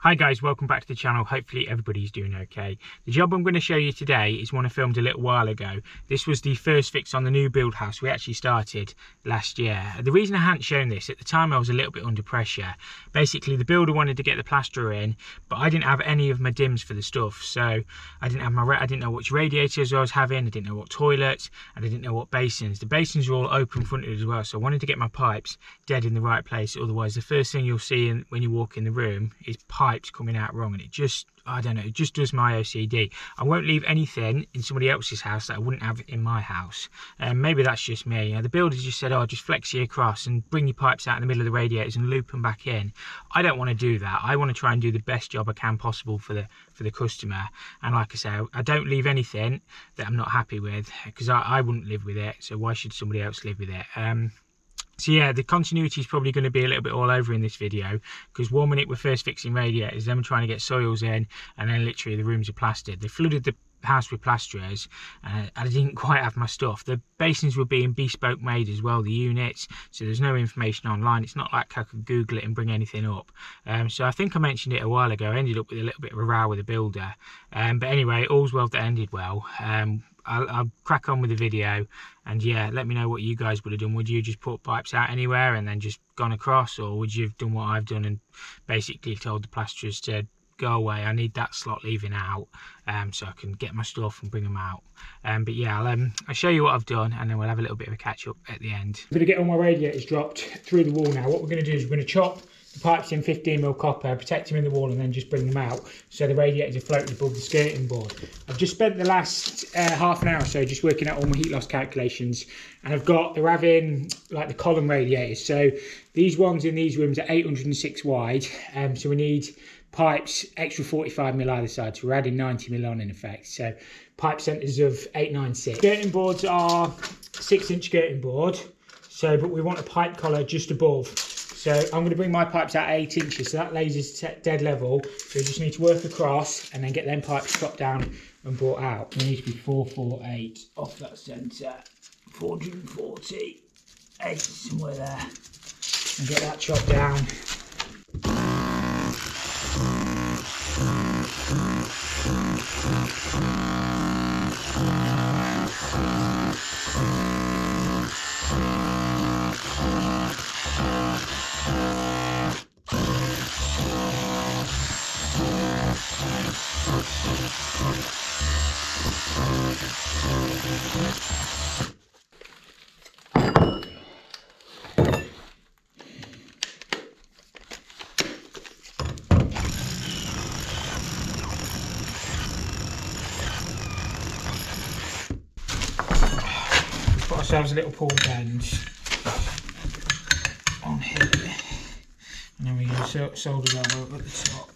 Hi guys, welcome back to the channel. Hopefully everybody's doing okay. The job I'm going to show you today is one I filmed a little while ago. This was the first fix on the new build house we actually started last year. The reason I hadn't shown this, at the time I was a little bit under pressure. Basically the builder wanted to get the plasterer in, but I didn't have any of my dims for the stuff. So I didn't know which radiators I was having, I didn't know what toilets, and I didn't know what basins. The basins were all open fronted as well, so I wanted to get my pipes dead in the right place. Otherwise the first thing you'll see when you walk in the room is pipes coming out wrong, and it just, I don't know, it just does my OCD. I won't leave anything in somebody else's house that I wouldn't have in my house. Maybe that's just me. You know, the builder just said, oh, just flex you across and bring your pipes out in the middle of the radiators and loop them back in. I don't want to do that. I want to try and do the best job I can possible for the customer. And like I say, I don't leave anything that I'm not happy with, because I wouldn't live with it, so why should somebody else live with it? So yeah, the continuity is probably going to be a little bit all over in this video, because 1 minute we're first fixing radiators, then we're trying to get soils in, and then literally the rooms are plastered. They flooded the house with plasterers, and I didn't quite have my stuff. The basins were being bespoke made as well, the units, so there's no information online. It's not like I could Google it and bring anything up. So I think I mentioned it a while ago. I ended up with a little bit of a row with the builder. But anyway, all's well that ended well. I'll crack on with the video, and yeah, let me know what you guys would have done. Would you just put pipes out anywhere and then just gone across, or would you have done what I've done and basically told the plasterers to go away? I need that slot leaving out, so I can get my stuff and bring them out. But yeah, I'll show you what I've done, and then we'll have a little bit of a catch up at the end. I'm going to get all my radiators dropped through the wall now. What we're going to do is we're going to chop the pipes in 15mm copper, protect them in the wall, and then just bring them out so the radiators are floating above the skirting board. I've just spent the last half an hour or so just working out all my heat loss calculations, and they're having like the column radiators. So these ones in these rooms are 806 wide, so we need pipes extra 45mm either side, so we're adding 90mm on in effect. So pipe centres of 896. Skirting boards are 6-inch skirting board, but we want a pipe collar just above. So I'm going to bring my pipes out 8 inches, so that lays us dead level. So we just need to work across and then get them pipes chopped down and brought out. They need to be 448 off that centre, 448 somewhere there, and get that chopped down. Put ourselves a little pull bend on here, and then we use solder elbow at the top.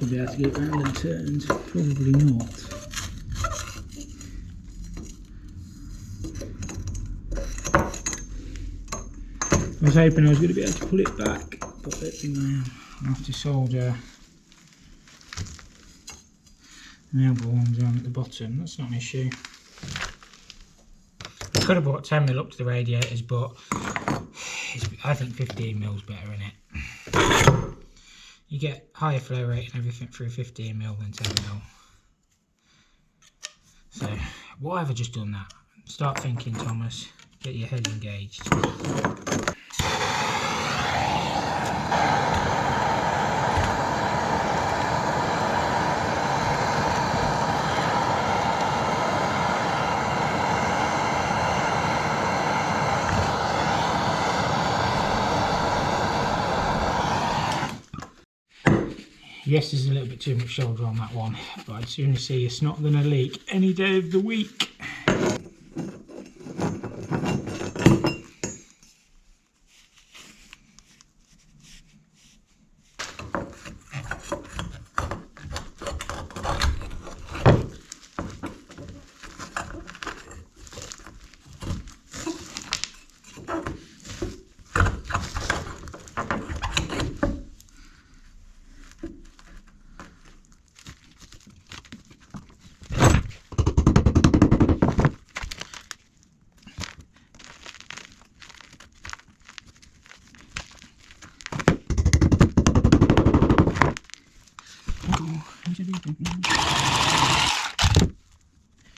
Be able to get round and turned, probably not. I was hoping I was going to be able to pull it back, but I don't think I am. I'll have to solder an elbow one down at the bottom. That's not an issue. I could have brought 10mm up to the radiators, but I think 15mm is better in it. You get higher flow rate and everything through 15mm than 10mm. So why have I just done that? Start thinking, Thomas. Get your head engaged. Yes, there's a little bit too much shoulder on that one, but I'd sooner see it's not going to leak any day of the week.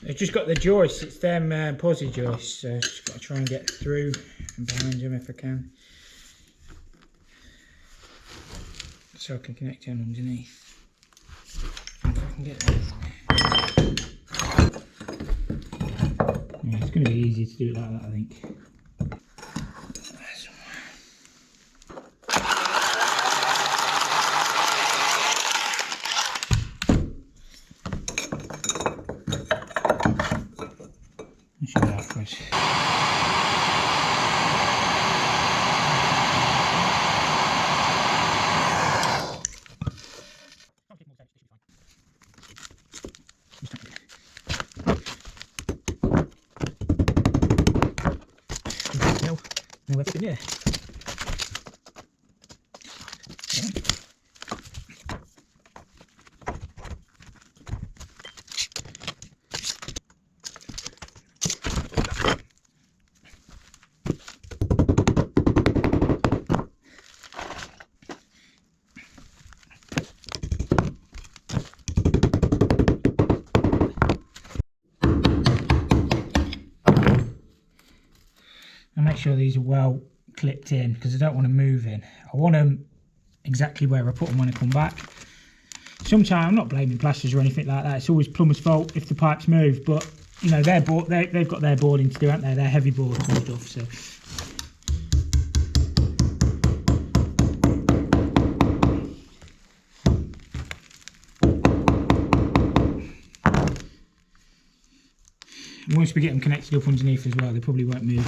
I've just got the joists, it's them posi joists, so just got to try and get through and behind them if I can. So I can connect them underneath. If I can get there. Yeah, it's going to be easy to do it like that, I think. Show that for us. No, that's it, yeah. And make sure these are well clipped in because I don't want to move in. I want them exactly where I put them when I come back. Sometimes I'm not blaming plasters or anything like that. It's always plumber's fault if the pipes move. But you know they've got their boarding to do, haven't they? They're heavy boards and stuff. So. And once we get them connected up underneath as well, they probably won't move.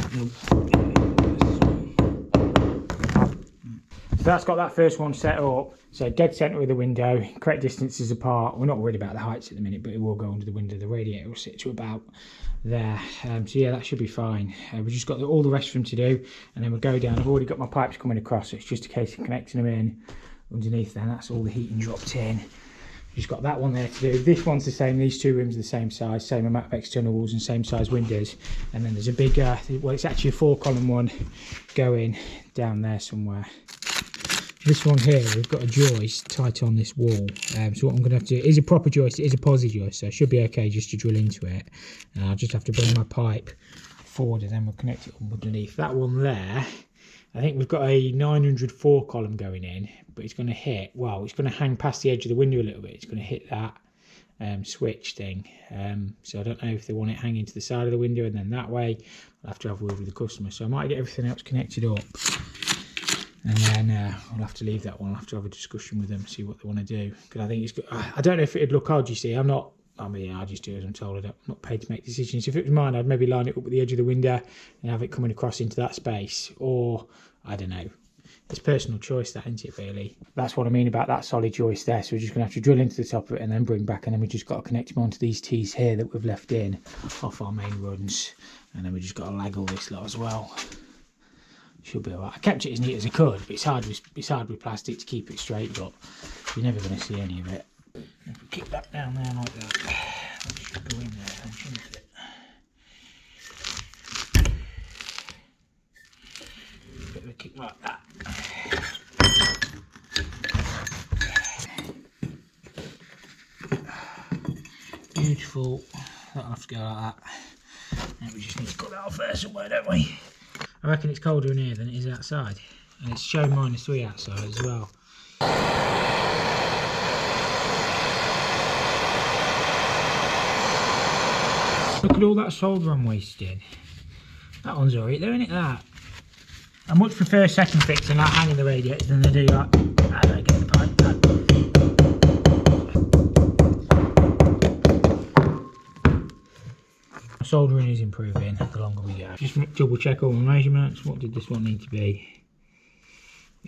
So that's got that first one set up. So dead centre of the window, correct distances apart. We're not worried about the heights at the minute, but it will go under the window. The radiator will sit to about there. So yeah, that should be fine. We've just got all the rest of them to do, and then we'll go down. I've already got my pipes coming across, so it's just a case of connecting them in underneath there. That's all the heating dropped in. Just got that one there to do. This one's the same. These two rooms are the same size, same amount of external walls and same size windows. And then there's a big, well, it's actually a 4-column one going down there somewhere. This one here, we've got a joist tight on this wall. So what I'm going to have to do is a proper joist. It is a posi joist, so it should be okay just to drill into it. And I'll just have to bring my pipe forward and then we'll connect it underneath. That one there, I think we've got a 900 4-column going in, but it's going to hit, well, it's going to hang past the edge of the window a little bit. It's going to hit that switch thing. So I don't know if they want it hanging to the side of the window and then that way. I'll have to have a word with the customer. So I might get everything else connected up. And then I'll have to leave that one. I'll have to have a discussion with them, see what they want to do. Because I think it's good. I don't know if it'd look odd, you see. I just do as I'm told. I'm not paid to make decisions. If it was mine, I'd maybe line it up at the edge of the window and have it coming across into that space. Or, I don't know. It's personal choice, that, isn't it, really? That's what I mean about that solid joist there. So we're just going to have to drill into the top of it and then bring back. And then we've just got to connect them onto these T's here that we've left in off our main runs. And then we've just got to lag all this lot as well. Should be alright. I kept it as neat as I could, but it's hard with plastic to keep it straight, but you're never going to see any of it. If we kick that down there like that, that should go in there then, shouldn't it? Bit of a kick like that. Beautiful. That'll have to go like that. And we just need to cut that off there somewhere, don't we? I reckon it's colder in here than it is outside, and it's showing -3 outside as well. Look at all that solder I'm wasting. That one's alright though, isn't it, that? I much prefer second fixing like hanging the radiators than I do like, I don't get the pipe back. Soldering is improving the longer we go. Just double check all my measurements. What did this one need to be?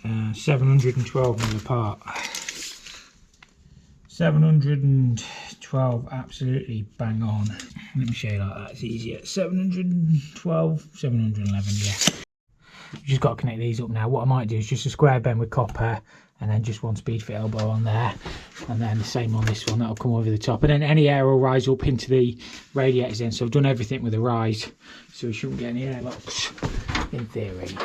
712 mil apart. 712, absolutely bang on. Let me show you like that, it's easier. 712, 711, yeah. You've just got to connect these up now. What I might do is just a square bend with copper and then just one speed fit elbow on there, and then the same on this one. That'll come over the top, and then any air will rise up into the radiators then. So I've done everything with a rise, so we shouldn't get any airlocks in theory.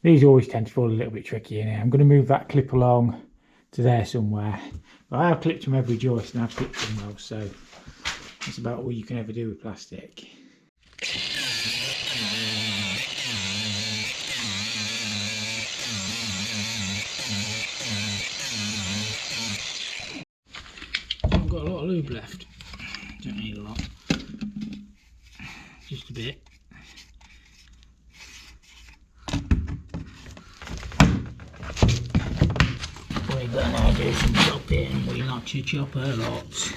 These always tend to fall a little bit tricky in here. I'm going to move that clip along to there somewhere. But I have clipped from every joist and I've clipped them well, so that's about all you can ever do with plastic. I've got a lot of lube left. Don't need a lot. Just a bit. We're gonna do some chopping. We like to chop a lot.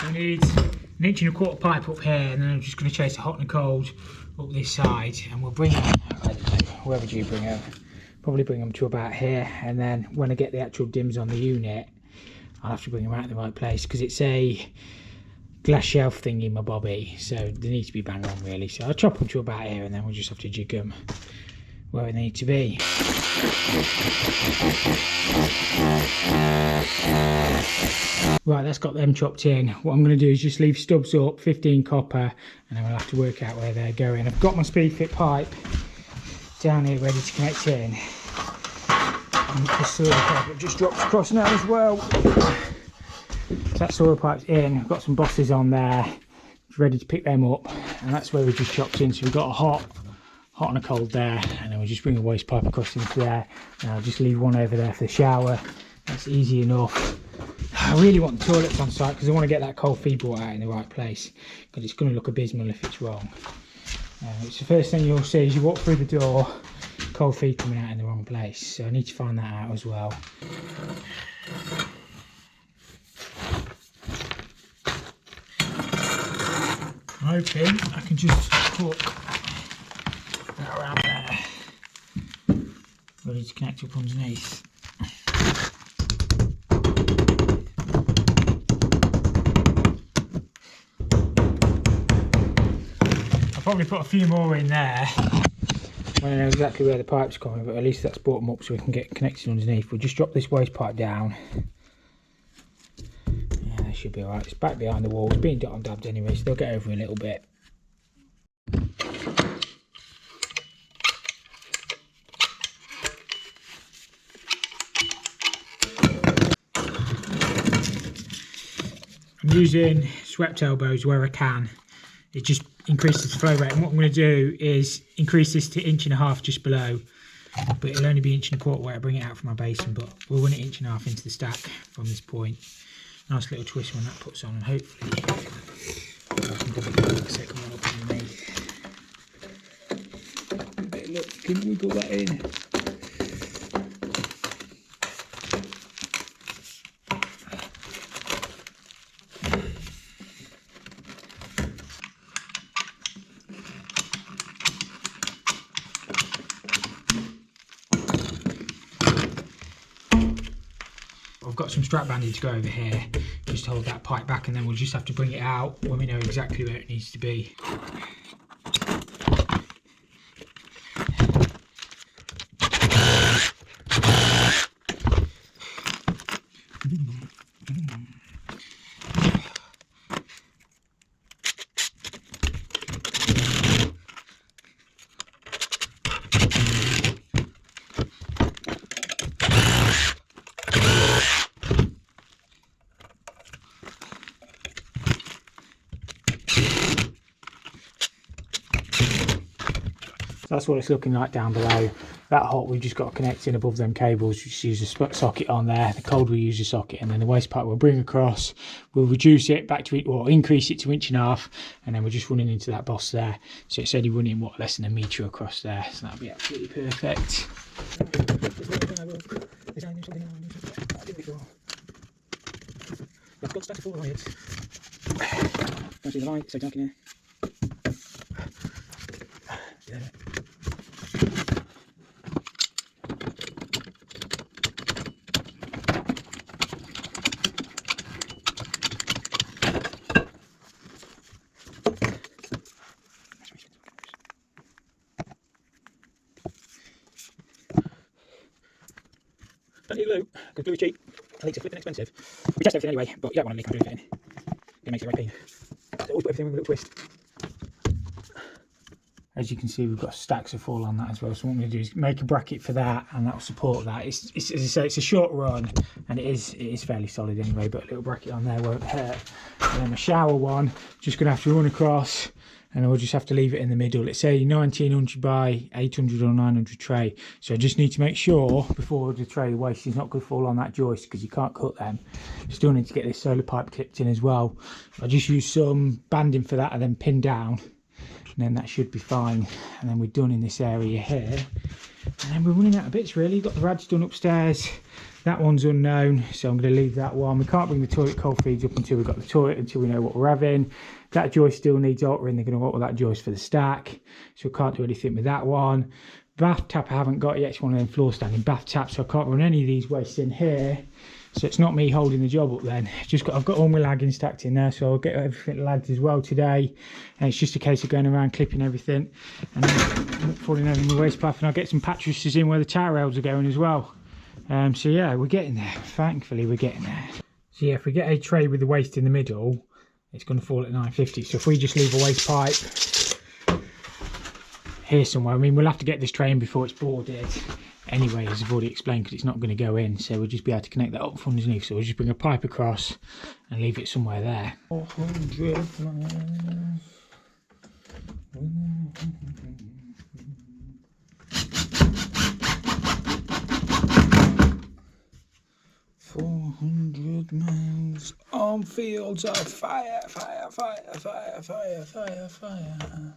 We need an 1.25" pipe up here, and then I'm just going to chase the hot and cold up this side, and we'll bring them, I don't know, where would you bring them? Probably bring them to about here, and then when I get the actual dims on the unit, I'll have to bring them out in the right place, because it's a glass shelf thingy, my bobby, so they need to be bang on really. So I'll chop them to about here, and then we'll just have to jig them where they need to be. Right, that's got them chopped in. What I'm going to do is just leave stubs up, 15 copper, and then we'll have to work out where they're going. I've got my speed fit pipe down here ready to connect in. And the soil pipe just drops across now as well. So that soil pipe's in. I've got some bosses on there, ready to pick them up, and that's where we just chopped in. So we've got a hot and a cold there, and then we'll just bring a waste pipe across into there, and I'll just leave one over there for the shower. That's easy enough. I really want the toilets on site because I want to get that cold feed brought out in the right place, because it's going to look abysmal if it's wrong. It's the first thing you'll see as you walk through the door, cold feed coming out in the wrong place, so I need to find that out as well. I'm hoping I can just put that around there, ready to connect up underneath. I'll probably put a few more in there when I know exactly where the pipe's coming, but at least that's brought them up so we can get connected underneath. We'll just drop this waste pipe down. Yeah, that should be alright. It's back behind the wall. It's being dot and dabbed anyway, so they'll get over a little bit. I'm using swept elbows where I can. It just increases the flow rate, and what I'm going to do is increase this to 1.5 inches just below, but it'll only be 1.25 inches where I bring it out from my basin, but we'll run it 1.5 inches into the stack from this point. Nice little twist when that puts on, and hopefully I can double the second one up underneath. But look, can we wiggle that in? I've got some strap banding to go over here just to hold that pipe back, and then we'll just have to bring it out when we know exactly where it needs to be. That's what it's looking like down below. That hot, we've just got to connect in above them cables. Just use a socket on there. The cold, we'll use a socket, and then the waste pipe we'll bring across. We'll reduce it back to, or increase it to 1.5 inches, and then we're just running into that boss there. So it's only running less than 1 metre across there. So that'll be absolutely perfect. I've got stuff full of wires. Can't see the light, so dark in here. Yeah. Plenty of glue, because glue is cheap. Leaks are flipping expensive. We test everything anyway, but you don't want to leak on glue fitting. It makes it right pain. So always put everything with a little twist. as you can see, we've got stacks of fall on that as well. So what I'm going to do is make a bracket for that, and that will support that. It's as I say, it's a short run, and it is fairly solid anyway, but a little bracket on there won't hurt. And then my shower one, just going to have to run across, and I'll just have to leave it in the middle. It's a 1900 by 800 or 900 tray, so I just need to make sure before the tray the waste is not going to fall on that joist, because you can't cut them. Still need to get this solar pipe clipped in as well. I just use some banding for that and then pin down, and then that should be fine. And then we're done in this area here, and then we're running out of bits really. Got the rads done upstairs. That one's unknown, so I'm going to leave that one. We can't bring the toilet cold feeds up until we've got the toilet, until we know what we're having. That joist still needs altering. They're going to alter that joist for the stack, so we can't do anything with that one. Bath tap I haven't got yet. It's one of them floor standing bath taps, so I can't run any of these wastes in here. So it's not me holding the job up then. I've got all my lagging stacked in there, so I'll get everything lagged as well today. And it's just a case of going around clipping everything and then falling over my waste pipe, and I'll get some pattresses in where the tower rails are going as well. So yeah, we're getting there. Thankfully, we're getting there. So yeah, if we get a tray with the waste in the middle, it's going to fall at 950. So if we just leave a waste pipe here somewhere, I mean, we'll have to get this tray in before it's boarded anyway, as I've already explained, because it's not going to go in. So we'll just be able to connect that up from underneath. So we'll just bring a pipe across and leave it somewhere there. 400 miles. 400 miles on fields of fire, fire, fire, fire, fire, fire, fire.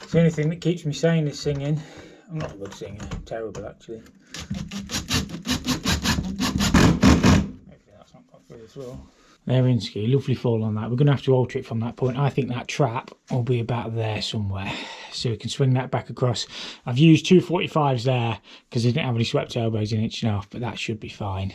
It's the only thing that keeps me sane is singing. I'm not a good singer, I'm terrible actually. Hopefully that's not got through the floor. There, Insky, lovely fall on that. We're going to have to alter it from that point. I think that trap will be about there somewhere, so we can swing that back across. I've used 245s there because I didn't have any swept elbows in 1.5 inch, but that should be fine.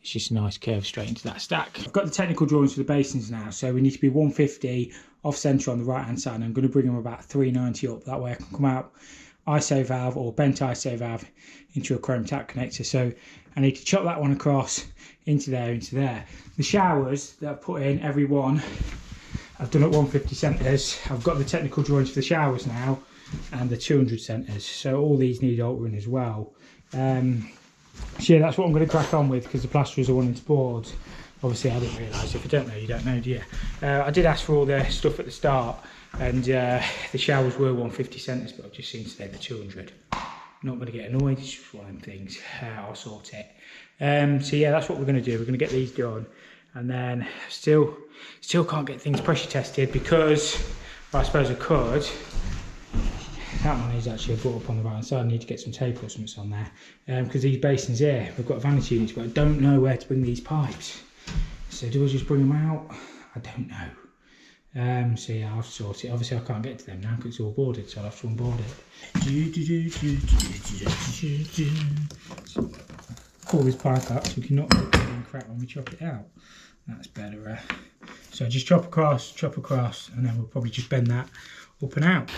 It's just a nice curve straight into that stack. I've got the technical drawings for the basins now, so we need to be 150 off centre on the right hand side, and I'm going to bring them about 390 up. That way I can come out ISO valve or bent ISO valve into a chrome tap connector. So I need to chop that one across into there, into there. The showers that I've put in, every one I've done at 150 centres. I've got the technical drawings for the showers now and the 200 centres, so all these need altering as well. So yeah, that's what I'm going to crack on with, because the plasterers are wanting to board. Obviously I didn't realise. If you don't know, you don't know, do you? I did ask for all the stuff at the start, and the showers were 150 centres, but I've just seen today the 200. Not going to get annoyed, it's just one of them things. I'll sort it. So yeah, that's what we're going to do. We're going to get these done, and then still can't get things pressure tested, because, well, I suppose I could. That one is actually brought up on the right hand side. I need to get some tape or something on there, because these basins here, we've got vanity units, but I don't know where to bring these pipes. So do I just bring them out? I don't know. So yeah, I'll have to sort it. Obviously I can't get to them now because it's all boarded, so I'll have to unboard it. Pull this pipe out so we can not get any crap when we chop it out. That's better. So just chop across, and then we'll probably just bend that up and out.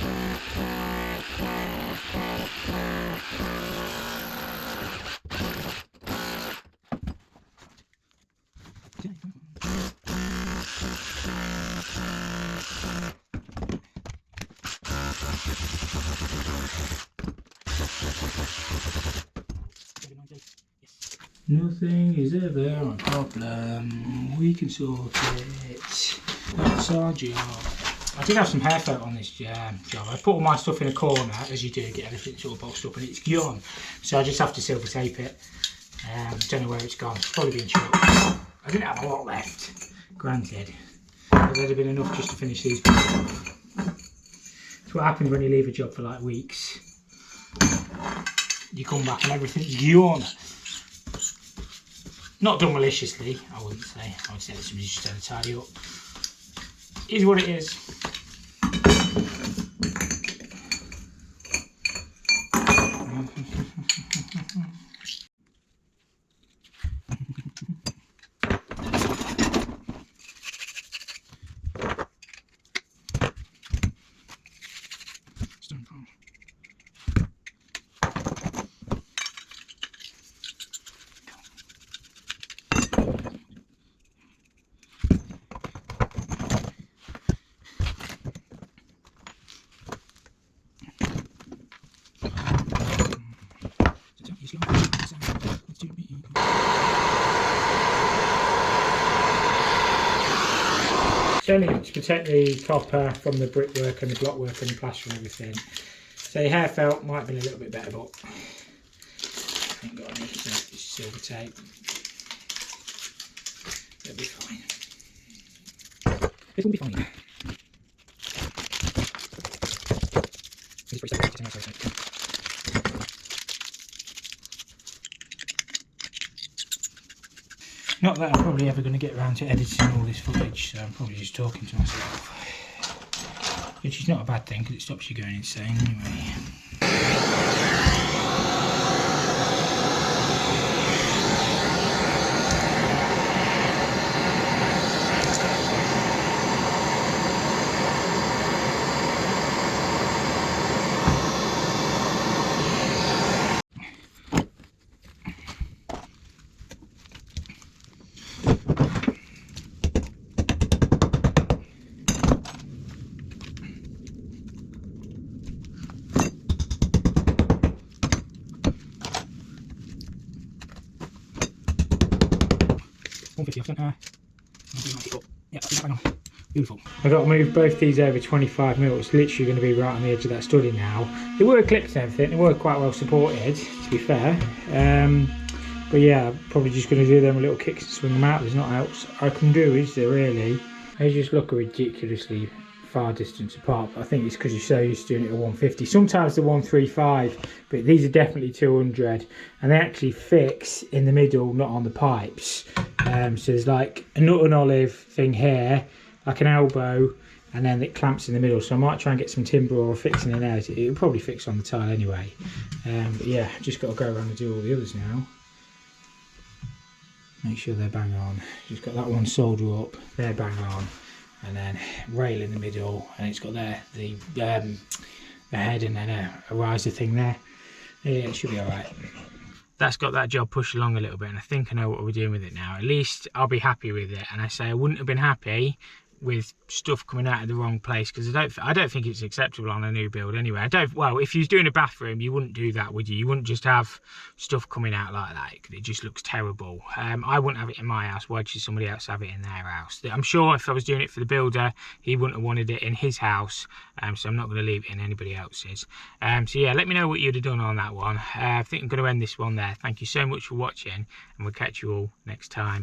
Nothing is ever a problem. We can sort it. That's our job. I did have some hair felt on this job. I put all my stuff in a corner, as you do, get everything sort of boxed up, and it's gone. So I just have to silver tape it. Don't know where it's gone. It's probably been chucked. I didn't have a lot left, granted. But there'd have been enough just to finish these off. It's what happens when you leave a job for like weeks. You come back and everything's gone. Not done maliciously, I wouldn't say. I would say that somebody's just trying to tidy up. It is what it is. It's only to protect the copper from the brickwork and the blockwork and the plaster and everything. So your hair felt might have been a little bit better, but I ain't got any silver tape. It'll be fine. It will be fine. Not that I'm probably ever going to get around to editing all this footage, so I'm probably just talking to myself. Which is not a bad thing, because it stops you going insane anyway. Beautiful. I've got to move both these over 25mm. It's literally going to be right on the edge of that study now. They were clipped and everything. They were quite well supported, to be fair. But yeah, I'm probably just going to do them a little kicks and swing them out. There's not else I can do, is there really? They just look ridiculously far distance apart, but I think it's because you're so used to doing it at 150. Sometimes the 135, but these are definitely 200, and they actually fix in the middle, not on the pipes. So there's like a nut and olive thing here, like an elbow, and then it clamps in the middle. So I might try and get some timber or a fixing in there. It'll probably fix on the tile anyway. But yeah, just got to go around and do all the others now. Make sure they're bang on. Just got that one solder up, they're bang on, and then rail in the middle, and it's got there the head and then a riser thing there. Yeah, it should be all right. That's got that job pushed along a little bit, and I think I know what we're doing with it now. At least I'll be happy with it. And I say I wouldn't have been happy with stuff coming out of the wrong place, because I don't think it's acceptable on a new build anyway. Well, if you was doing a bathroom, you wouldn't do that, would you? You wouldn't just have stuff coming out like that. It just looks terrible. I wouldn't have it in my house. Why should somebody else have it in their house? I'm sure if I was doing it for the builder, he wouldn't have wanted it in his house, so I'm not going to leave it in anybody else's. So yeah, let me know what you'd have done on that one. I think I'm going to end this one there. Thank you so much for watching, and we'll catch you all next time.